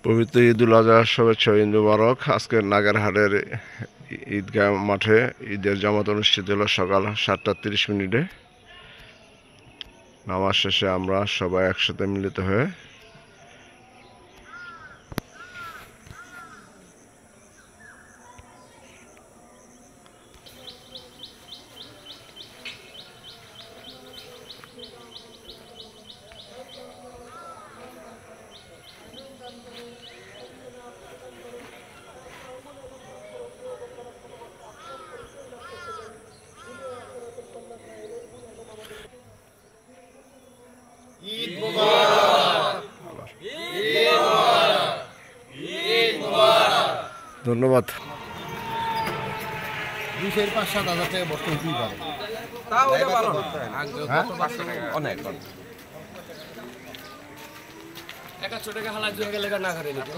পবিত্র ঈদুল আজহার শুভেচ্ছা ও ঈদ মুবারক। আজকে নাগেরহাটের ঈদগাহ মাঠে ঈদের জামাত অনুষ্ঠিত হলো সকাল 7:30। নামাজ শেষে আমরা সবাই একসাথে মিলিত হয়ে ঈদ মুবারক, ঈদ মুবারক, ঈদ মুবারক। ধন্যবাদ। 2,000-5,000 টাকা বস্তা হতেই পারে। তাও এটা ভালো না। অনেক 100 টাকা হালা জুয়ে গেলে না করে নিতে